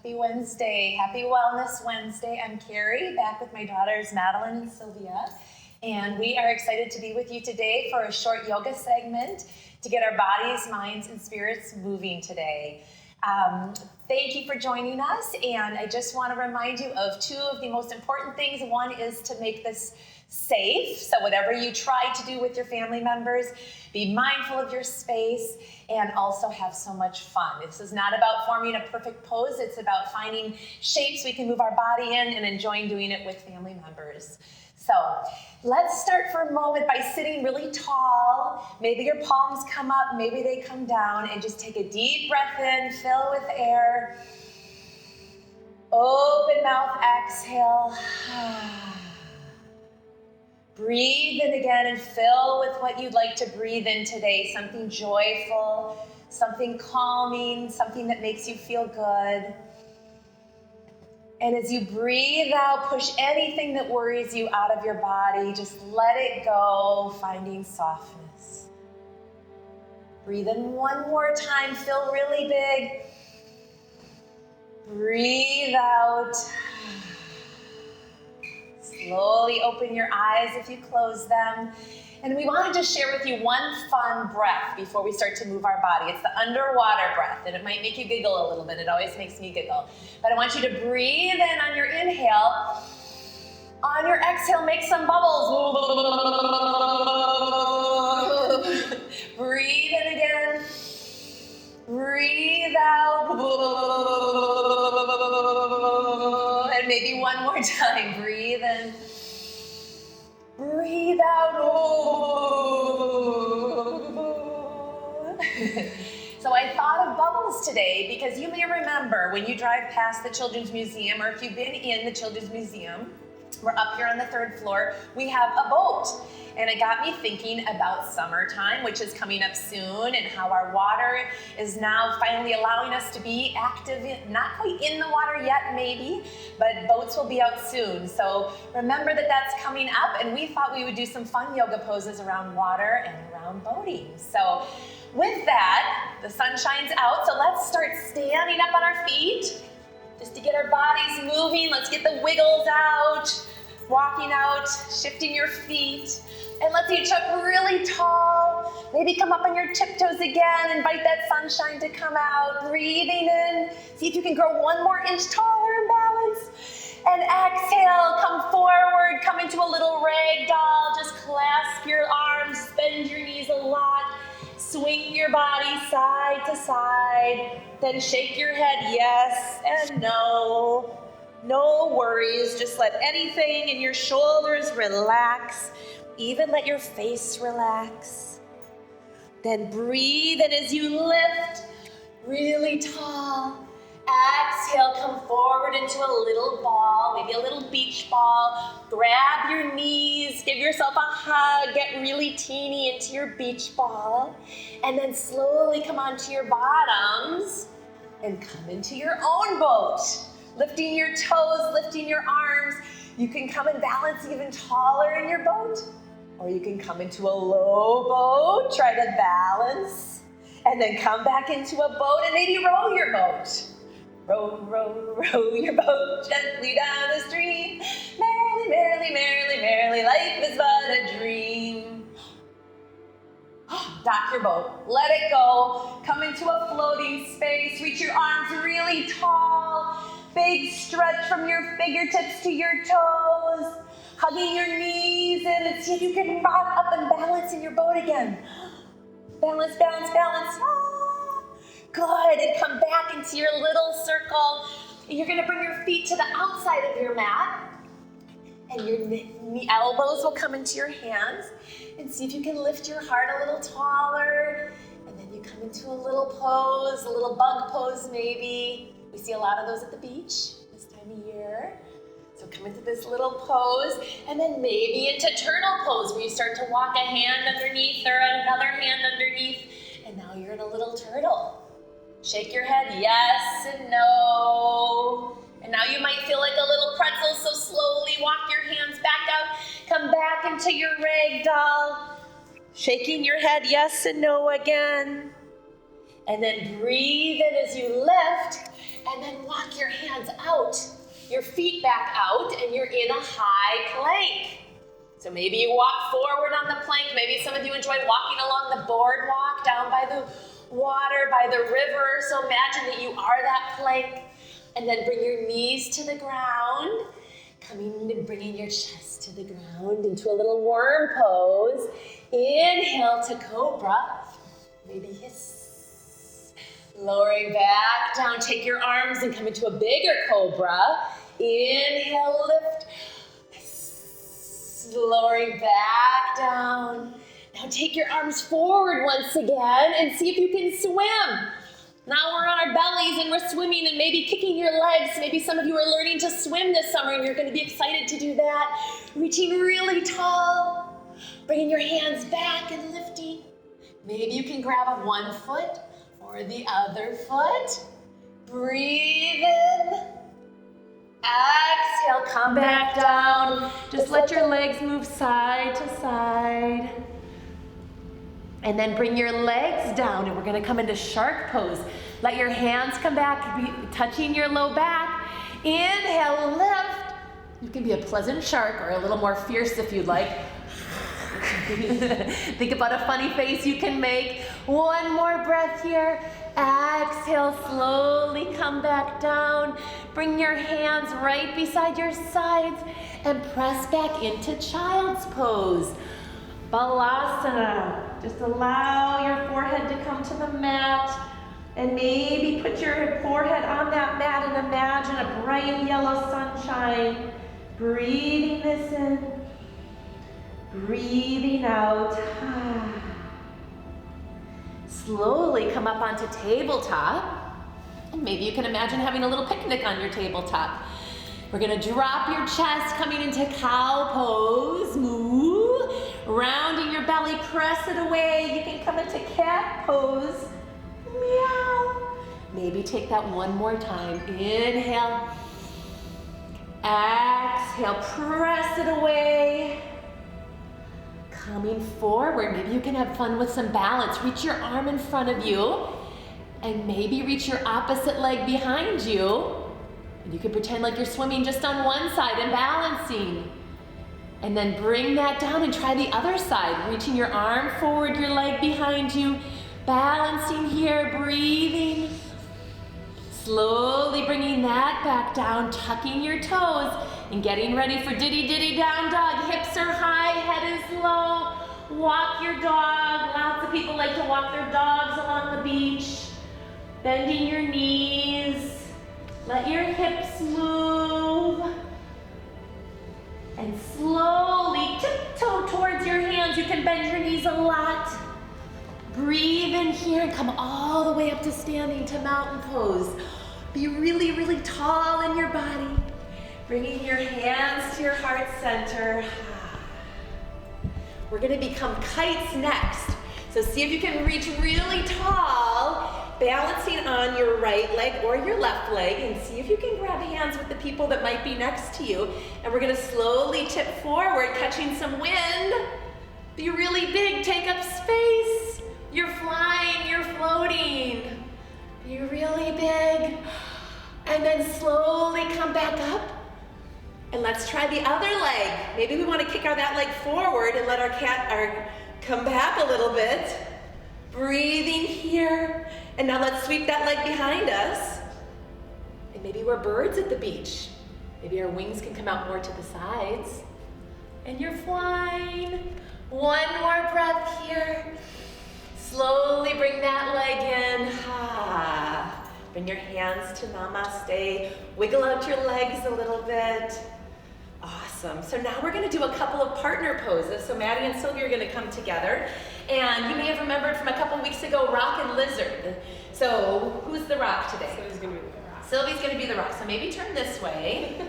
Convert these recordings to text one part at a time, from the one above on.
Happy Wednesday. Happy Wellness Wednesday. I'm Carrie, back with my daughters Madeline and Sylvia. And we are excited to be with you today for a short yoga segment to get our bodies, minds, and spirits moving today. Thank you for joining us. And I just want to remind you of two of the most important things. One is to make this safe. So whatever you try to do with your family members, be mindful of your space and also have so much fun. This is not about forming a perfect pose. It's about finding shapes we can move our body in and enjoying doing it with family members. So let's start for a moment by sitting really tall. Maybe your palms come up, maybe they come down, and just take a deep breath in, fill with air. Open mouth, exhale. Breathe in again and fill with what you'd like to breathe in today. Something joyful, something calming, something that makes you feel good. And as you breathe out, push anything that worries you out of your body. Just let it go, finding softness. Breathe in one more time, fill really big. Breathe out. Slowly open your eyes if you close them. And we want to just share with you one fun breath before we start to move our body. It's the underwater breath, and it might make you giggle a little bit. It always makes me giggle. But I want you to breathe in on your inhale. On your exhale, make some bubbles. Breathe in again. Breathe out. And maybe one more time. Breathe in. Breathe out. So I thought of bubbles today because you may remember when you drive past the Children's Museum, or if you've been in the Children's Museum, we're up here on the third floor, we have a boat. And it got me thinking about summertime, which is coming up soon, and how our water is now finally allowing us to be active, not quite in the water yet maybe, but boats will be out soon. So remember that that's coming up, and we thought we would do some fun yoga poses around water and around boating. So with that, the sun shines out, so let's start standing up on our feet, just to get our bodies moving. Let's get the wiggles out. Walking out, shifting your feet, and let's each up really tall. Maybe come up on your tiptoes again, invite that sunshine to come out. Breathing in, see if you can grow one more inch taller in balance. And exhale, come forward, come into a little rag doll. Just clasp your arms, bend your knees a lot. Swing your body side to side. Then shake your head yes and no. No worries, just let anything in your shoulders relax. Even let your face relax. Then breathe, and as you lift really tall, exhale, come forward into a little ball, maybe a little beach ball. Grab your knees, give yourself a hug, get really teeny into your beach ball, and then slowly come onto your bottoms and come into your own boat. Lifting your toes, lifting your arms. You can come and balance even taller in your boat, or you can come into a low boat, try to balance, and then come back into a boat and maybe row your boat. Row, row, row your boat gently down the stream. Merrily, merrily, merrily, merrily, life is but a dream. Dock your boat, let it go. Come into a floating space, reach your arms really tall. Big stretch from your fingertips to your toes. Hugging your knees in and see if you can rock up and balance in your boat again. Balance, balance, balance. Ah, good, and come back into your little circle. You're gonna bring your feet to the outside of your mat. And your elbows will come into your hands. And see if you can lift your heart a little taller. And then you come into a little pose, a little bug pose maybe. We see a lot of those at the beach this time of year. So come into this little pose, and then maybe into turtle pose, where you start to walk a hand underneath or another hand underneath, and now you're in a little turtle. Shake your head yes and no. And now you might feel like a little pretzel, so slowly walk your hands back out. Come back into your rag doll. Shaking your head yes and no again. And then breathe in as you lift, and then walk your out. Your feet back out, and you're in a high plank. So maybe you walk forward on the plank. Maybe some of you enjoy walking along the boardwalk down by the water, by the river. So imagine that you are that plank. And then bring your knees to the ground. Coming and bringing your chest to the ground into a little worm pose. Inhale to cobra. Maybe hiss. Lowering back down. Take your arms and come into a bigger cobra. Inhale, lift. Hiss. Lowering back down. Now take your arms forward once again and see if you can swim. Now we're on our bellies and we're swimming and maybe kicking your legs. Maybe some of you are learning to swim this summer and you're going to be excited to do that. Reaching really tall. Bringing your hands back and lifting. Maybe you can grab one foot or the other foot. Breathe in. Exhale, come back down. Just let your legs move side to side. And then bring your legs down and we're gonna come into shark pose. Let your hands come back, touching your low back. Inhale, lift. You can be a pleasant shark or a little more fierce if you'd like. Think about a funny face you can make. One more breath here. Exhale, slowly come back down. Bring your hands right beside your sides and press back into child's pose. Balasana. Just allow your forehead to come to the mat and maybe put your forehead on that mat and imagine a bright yellow sunshine. Breathing this in, breathing out. Slowly come up onto tabletop. And maybe you can imagine having a little picnic on your tabletop. We're gonna drop your chest, coming into cow pose. Moo. Rounding your belly, press it away. You can come into cat pose. Meow. Maybe take that one more time. Inhale. Exhale, press it away. Coming forward, maybe you can have fun with some balance. Reach your arm in front of you and maybe reach your opposite leg behind you. And you can pretend like you're swimming just on one side and balancing. And then bring that down and try the other side. Reaching your arm forward, your leg behind you. Balancing here, breathing. Slowly bringing that back down, tucking your toes, and getting ready for ditty ditty down dog. Hips are high, head is low. Walk your dog. Lots of people like to walk their dogs along the beach. Bending your knees. Let your hips move. And slowly tiptoe towards your hands. You can bend your knees a lot. Breathe in here and come all the way up to standing to mountain pose. Be really, really tall in your body. Bringing your hands to your heart center. We're gonna become kites next. So see if you can reach really tall, balancing on your right leg or your left leg, and see if you can grab hands with the people that might be next to you. And we're gonna slowly tip forward, catching some wind. Be really big, take up space. You're flying, you're floating. Be really big. And then slowly come back up. And let's try the other leg. Maybe we want to kick that leg forward and let our come back a little bit. Breathing here. And now let's sweep that leg behind us. And maybe we're birds at the beach. Maybe our wings can come out more to the sides. And you're flying. One more breath here. Slowly bring that leg in. Bring your hands to namaste. Wiggle out your legs a little bit. Awesome. So now we're going to do a couple of partner poses. So Maddie and Sylvia are going to come together. And you may have remembered from a couple weeks ago, rock and lizard. So who's the rock today? Sylvia's going to be the rock. Sylvia's going to be the rock. So maybe turn this way.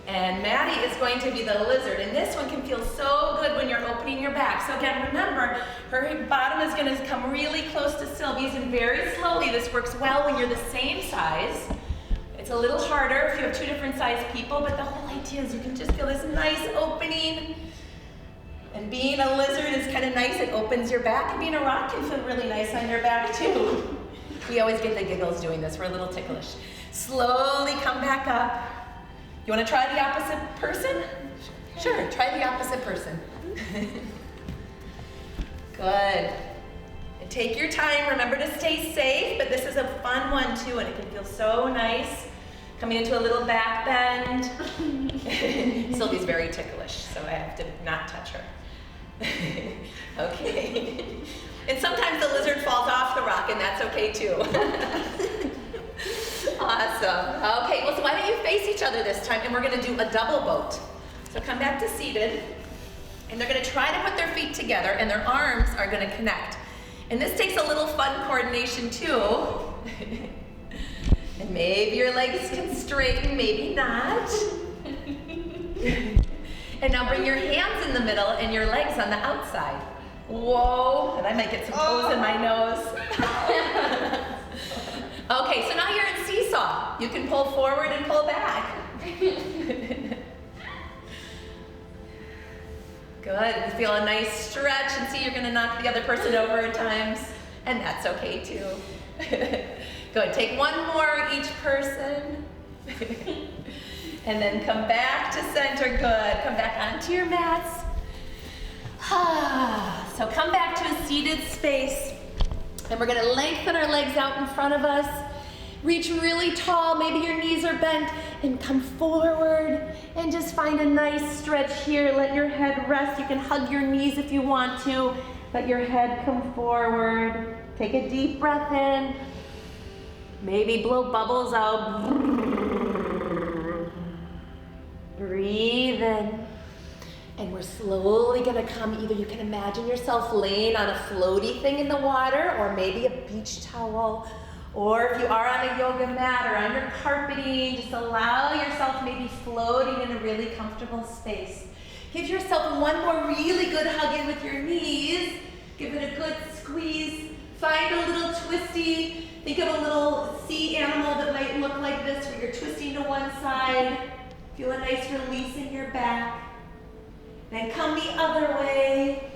And Maddie is going to be the lizard. And this one can feel so good when you're opening your back. So again, remember, her bottom is going to come really close to Sylvia's, and very slowly. This works well when you're the same size. It's a little harder if you have two different size people, but the whole idea is you can just feel this nice opening. And being a lizard is kind of nice. It opens your back. And being a rock can feel really nice on your back too. We always get the giggles doing this. We're a little ticklish. Slowly come back up. You want to try the opposite person? Sure, try the opposite person. Good. And take your time. Remember to stay safe, but this is a fun one too, and it can feel so nice. Coming into a little back bend. Sylvie's very ticklish, so I have to not touch her. Okay. And sometimes the lizard falls off the rock, and that's okay too. Awesome. Okay, well, so why don't you face each other this time, and we're gonna do a double boat. So come back to seated, and they're gonna try to put their feet together, and their arms are gonna connect. And this takes a little fun coordination too. And maybe your legs can straighten, maybe not. And now bring your hands in the middle and your legs on the outside. Whoa, and I might get some toes in my nose. Okay, so now you're in seesaw. You can pull forward and pull back. Good, you feel a nice stretch, and see you're gonna knock the other person over at times, and that's okay too. Good, take one more each person. And then come back to center, good. Come back onto your mats. So come back to a seated space. And we're gonna lengthen our legs out in front of us. Reach really tall, maybe your knees are bent, and come forward. And just find a nice stretch here. Let your head rest. You can hug your knees if you want to. Let your head come forward. Take a deep breath in. Maybe blow bubbles out. Breathe in. And we're slowly gonna come, either you can imagine yourself laying on a floaty thing in the water, or maybe a beach towel, or if you are on a yoga mat or on your carpeting, just allow yourself maybe floating in a really comfortable space. Give yourself one more really good hug in with your knees. Give it a good squeeze. Find a little twisty. Think of a little sea animal that might look like this, where you're twisting to one side. Feel a nice release in your back. Then come the other way.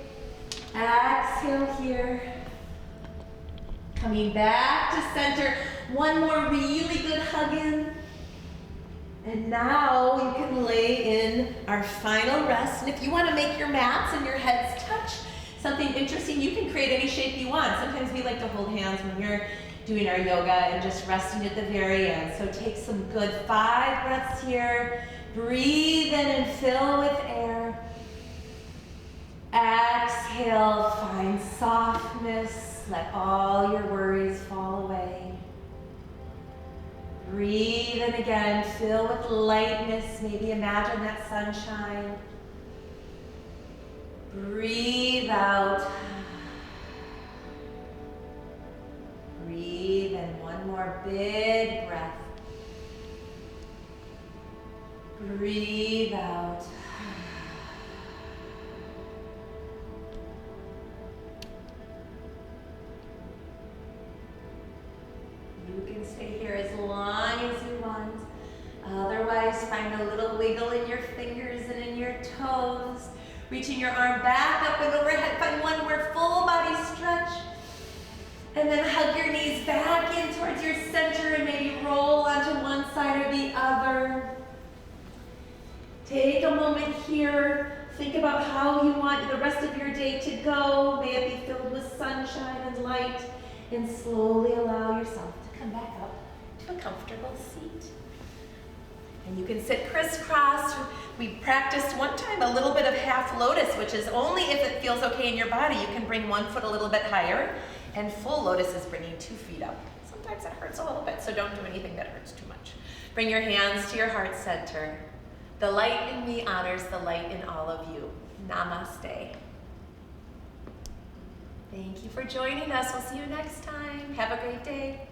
Exhale here. Coming back to center. One more really good hug in. And now you can lay in our final rest. And if you want to make your mats and your heads touch, something interesting, you can create any shape you want. Sometimes we like to hold hands when you're doing our yoga and just resting at the very end. So take some good 5 breaths here. Breathe in and fill with air. Exhale, find softness. Let all your worries fall away. Breathe in again, fill with lightness. Maybe imagine that sunshine. Breathe out. Breathe in, one more big breath. Breathe out. You can stay here as long as you want. Otherwise, find a little wiggle in your fingers and in your toes. Reaching your arm back up and overhead. Find one more full body stretch. And then hug your knees back in towards your center and maybe roll onto one side or the other. Take a moment here. Think about how you want the rest of your day to go. May it be filled with sunshine and light. And slowly allow yourself to come back up to a comfortable seat. And you can sit crisscross. We practiced one time a little bit of half lotus, which is only if it feels okay in your body. You can bring one foot a little bit higher. And full lotus is bringing 2 feet up. Sometimes it hurts a little bit, so don't do anything that hurts too much. Bring your hands to your heart center. The light in me honors the light in all of you. Namaste. Thank you for joining us. We'll see you next time. Have a great day.